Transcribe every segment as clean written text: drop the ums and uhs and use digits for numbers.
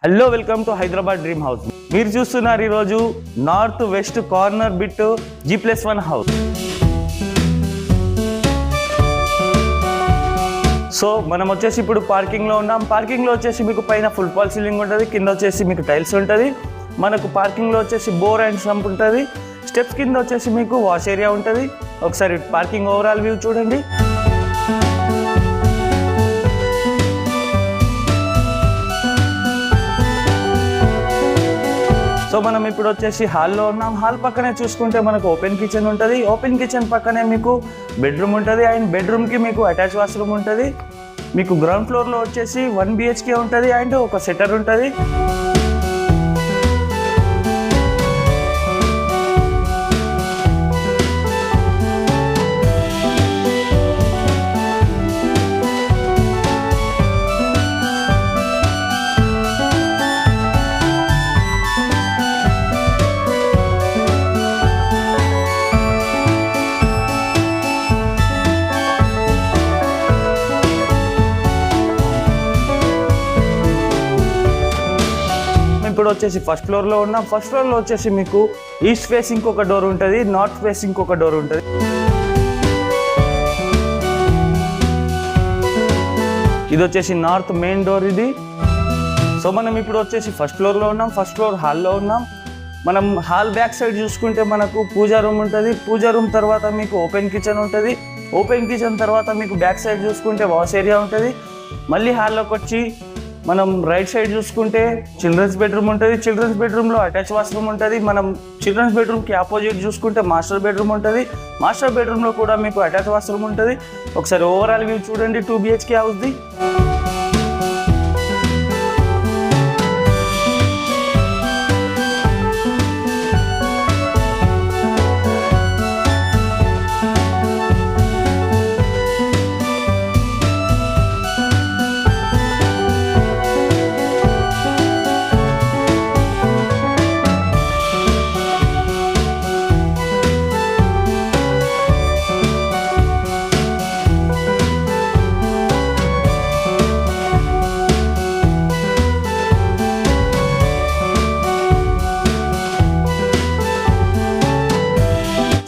Hello, welcome to Hyderabad dream house. మీరు చూస్తున్నారు ఈరోజు north west corner bit G+1 house. So మనం వచ్చేసి ఇప్పుడు పార్కింగ్లో ఉన్నాం. పార్కింగ్లో వచ్చేసి మీకు పైన ఫుల్ ఫాల్ సీలింగ్ ఉంటుంది, కింద వచ్చేసి మీకు టైల్స్ ఉంటుంది. మనకు పార్కింగ్లో వచ్చేసి బోర్ అండ్ సంప్ ఉంటుంది. స్టెప్స్ కింద వచ్చేసి మీకు వాష్ ఏరియా ఉంటుంది. ఒకసారి పార్కింగ్ ఓవరాల్ వ్యూ చూడండి. సో మనం ఇప్పుడు వచ్చేసి హాల్లో ఉన్నాం. హాల్ పక్కనే చూసుకుంటే మనకు ఓపెన్ కిచెన్ ఉంటుంది. ఓపెన్ కిచెన్ పక్కనే మీకు బెడ్రూమ్ ఉంటుంది అండ్ బెడ్రూమ్కి మీకు అటాచ్ వాష్రూమ్ ఉంటుంది. మీకు గ్రౌండ్ ఫ్లోర్లో వచ్చేసి 1 BHK ఉంటుంది అండ్ ఒక సెటర్ ఉంటుంది. ఇప్పుడు వచ్చేసి ఫస్ట్ ఫ్లోర్లో ఉన్నాం. ఫస్ట్ ఫ్లోర్లో వచ్చేసి మీకు ఈస్ట్ ఫేసింగ్ ఒక డోర్ ఉంటుంది, నార్త్ ఫేసింగ్ ఒక డోర్ ఉంటుంది. ఇది వచ్చేసి నార్త్ మెయిన్ డోర్ ఇది. సో మనం ఇప్పుడు వచ్చేసి ఫస్ట్ ఫ్లోర్లో ఉన్నాం. ఫస్ట్ ఫ్లోర్ హాల్లో ఉన్నాం. మనం హాల్ బ్యాక్ సైడ్ చూసుకుంటే మనకు పూజా రూమ్ ఉంటుంది. పూజా రూమ్ తర్వాత మీకు ఓపెన్ కిచెన్ ఉంటుంది. ఓపెన్ కిచెన్ తర్వాత మీకు బ్యాక్ సైడ్ చూసుకుంటే వాష్ ఏరియా ఉంటుంది. మళ్ళీ హాల్లోకి వచ్చి మనం రైట్ సైడ్ చూసుకుంటే చిల్డ్రన్స్ బెడ్రూమ్ ఉంటుంది. చిల్డ్రన్స్ బెడ్రూమ్లో అటాచ్ వాష్రూమ్ ఉంటుంది. మనం చిల్డ్రన్స్ బెడ్రూమ్కి ఆపోజిట్ చూసుకుంటే మాస్టర్ బెడ్రూమ్ ఉంటుంది. మాస్టర్ బెడ్రూమ్లో కూడా మీకు అటాచ్ వాష్రూమ్ ఉంటుంది. ఒకసారి ఓవరాల్ వ్యూ చూడండి 2 BHK హౌస్ది.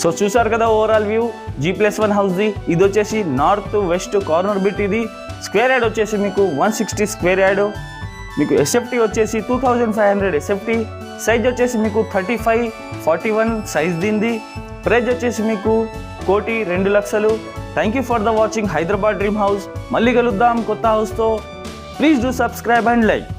సో చూసారు కదా ఓవరాల్ వ్యూ G+1 హౌస్ది. ఇది వచ్చేసి నార్త్ వెస్ట్ కార్నర్ బిట్. ఇది స్క్వేర్ యార్డ్ వచ్చేసి మీకు 160 స్క్వేర్ యార్డ్. మీకు SFT వచ్చేసి 2500 SFT. సైజ్ వచ్చేసి మీకు 35-41 సైజ్ దీనిది. ప్రైజ్ వచ్చేసి మీకు 1,02,00,000. Thank you for the watching Hyderabad dream house. మళ్ళీ కలుద్దాం కొత్త హౌస్తో. Please do subscribe and like.